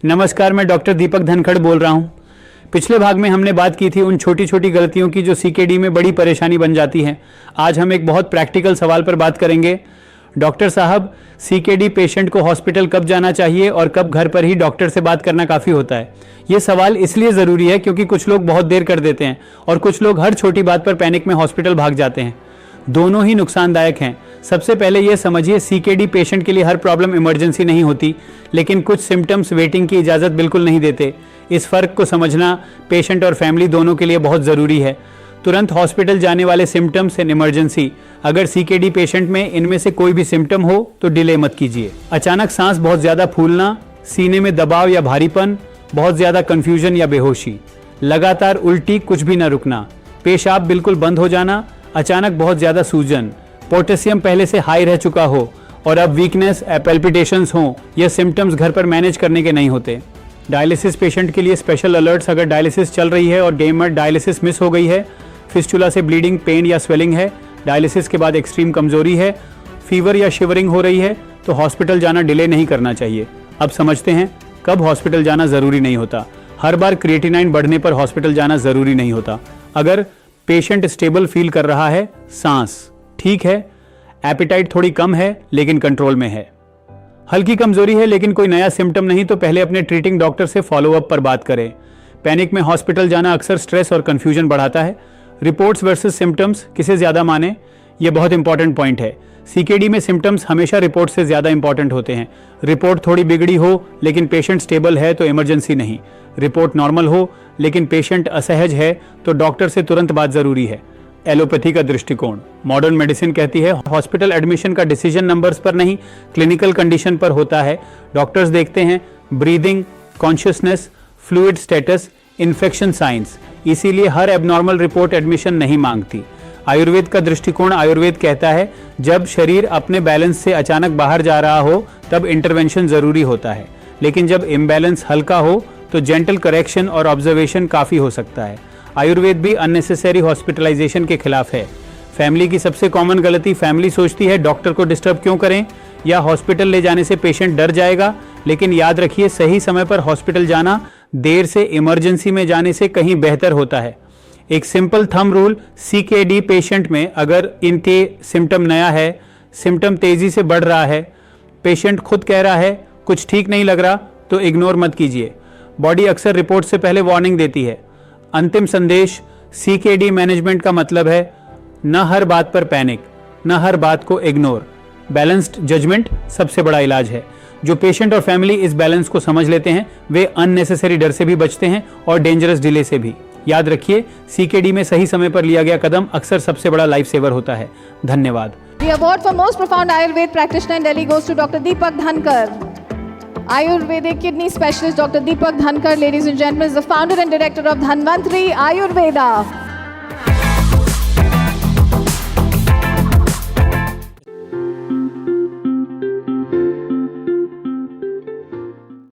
नमस्कार, मैं डॉक्टर दीपक धनखड़ बोल रहा हूं। पिछले भाग में हमने बात की थी उन छोटी छोटी गलतियों की जो सीकेडी में बड़ी परेशानी बन जाती हैं। आज हम एक बहुत प्रैक्टिकल सवाल पर बात करेंगे। डॉक्टर साहब, सीकेडी पेशेंट को हॉस्पिटल कब जाना चाहिए और कब घर पर ही डॉक्टर से बात करना काफ़ी होता है? ये सवाल इसलिए ज़रूरी है क्योंकि कुछ लोग बहुत देर कर देते हैं और कुछ लोग हर छोटी बात पर पैनिक में हॉस्पिटल भाग जाते हैं। दोनों ही नुकसानदायक हैं। सबसे पहले ये समझिए, सीकेडी पेशेंट के लिए हर प्रॉब्लम इमरजेंसी नहीं होती, लेकिन कुछ सिम्टम्स वेटिंग की इजाज़त बिल्कुल नहीं देते। इस फ़र्क को समझना पेशेंट और फैमिली दोनों के लिए बहुत ज़रूरी है। तुरंत हॉस्पिटल जाने वाले सिम्टम्स इन इमरजेंसी। अगर सीकेडी पेशेंट में इनमें से कोई भी सिम्टम हो तो डिले मत कीजिए। अचानक सांस बहुत ज़्यादा फूलना, सीने में दबाव या भारीपन, बहुत ज़्यादा कन्फ्यूजन या बेहोशी, लगातार उल्टी, कुछ भी न रुकना, पेशाब बिल्कुल बंद हो जाना, अचानक बहुत ज़्यादा सूजन, पोटेशियम पहले से हाई रह चुका हो और अब वीकनेस, पैल्पिटेशंस हों, ये सिम्टम्स घर पर मैनेज करने के नहीं होते। डायलिसिस पेशेंट के लिए स्पेशल अलर्ट्स। अगर डायलिसिस चल रही है और गेमर डायलिसिस मिस हो गई है, फिस्टुला से ब्लीडिंग, पेन या स्वेलिंग है, डायलिसिस के बाद एक्सट्रीम कमजोरी है, फीवर या शिवरिंग हो रही है, तो हॉस्पिटल जाना डिले नहीं करना चाहिए। अब समझते हैं कब हॉस्पिटल जाना ज़रूरी नहीं होता। हर बार क्रिएटिनाइन बढ़ने पर हॉस्पिटल जाना ज़रूरी नहीं होता। अगर पेशेंट स्टेबल फील कर रहा है, सांस ठीक है, एपेटाइट थोड़ी कम है लेकिन कंट्रोल में है, हल्की कमजोरी है लेकिन कोई नया सिम्टम नहीं, तो पहले अपने ट्रीटिंग डॉक्टर से फॉलोअप पर बात करें। पैनिक में हॉस्पिटल जाना अक्सर स्ट्रेस और कंफ्यूजन बढ़ाता है। रिपोर्ट्स वर्सेस सिम्टम्स, किसे ज़्यादा माने, ये बहुत इंपॉर्टेंट पॉइंट है। सीकेडी में सिम्टम्स हमेशा रिपोर्ट से ज़्यादा इंपॉर्टेंट होते हैं। रिपोर्ट थोड़ी बिगड़ी हो लेकिन पेशेंट स्टेबल है तो इमरजेंसी नहीं। रिपोर्ट नॉर्मल हो लेकिन पेशेंट असहज है तो डॉक्टर से तुरंत बात ज़रूरी है। एलोपैथी का दृष्टिकोण। मॉडर्न मेडिसिन कहती है हॉस्पिटल एडमिशन का डिसीजन नंबर्स पर नहीं, क्लिनिकल कंडीशन पर होता है। डॉक्टर्स देखते हैं breathing, consciousness, fluid status, infection science, इसीलिए हर एबनॉर्मल रिपोर्ट एडमिशन नहीं मांगती। आयुर्वेद का दृष्टिकोण। आयुर्वेद कहता है जब शरीर अपने बैलेंस से अचानक बाहर जा रहा हो तब इंटरवेंशन ज़रूरी होता है, लेकिन जब इम्बैलेंस हल्का हो तो जेंटल करेक्शन और ऑब्जर्वेशन काफ़ी हो सकता है। आयुर्वेद भी अननेसेसरी हॉस्पिटलाइजेशन के खिलाफ है। फैमिली की सबसे कॉमन गलती, फैमिली सोचती है डॉक्टर को डिस्टर्ब क्यों करें या हॉस्पिटल ले जाने से पेशेंट डर जाएगा, लेकिन याद रखिए सही समय पर हॉस्पिटल जाना देर से इमरजेंसी में जाने से कहीं बेहतर होता है। एक simple thumb rule, CKD patient में अगर इनके सिम्टम नया है, सिम्टम तेजी से बढ़ रहा है, पेशेंट खुद कह रहा है कुछ ठीक नहीं लग रहा, तो इग्नोर मत कीजिए। बॉडी अक्सर रिपोर्ट से पहले वार्निंग देती है। अंतिम संदेश, सीकेडी मैनेजमेंट का मतलब है न हर बात पर पैनिक, न हर बात को इग्नोर। बैलेंस्ड जजमेंट सबसे बड़ा इलाज है। जो पेशेंट और फैमिली इस बैलेंस को समझ लेते हैं वे अननेसेसरी डर से भी बचते हैं और डेंजरस डिले से भी। याद रखिए, सीकेडी में सही समय पर लिया गया कदम अक्सर सबसे बड़ा लाइफ सेवर होता है। धन्यवाद। The award for most profound Ayurved practitioner in Delhi goes to Dr. Deepak Dhankar. Ayurvedic kidney specialist Dr. Deepak Dhankar, ladies and gentlemen, is the founder and director of Dhanvantri Ayurveda.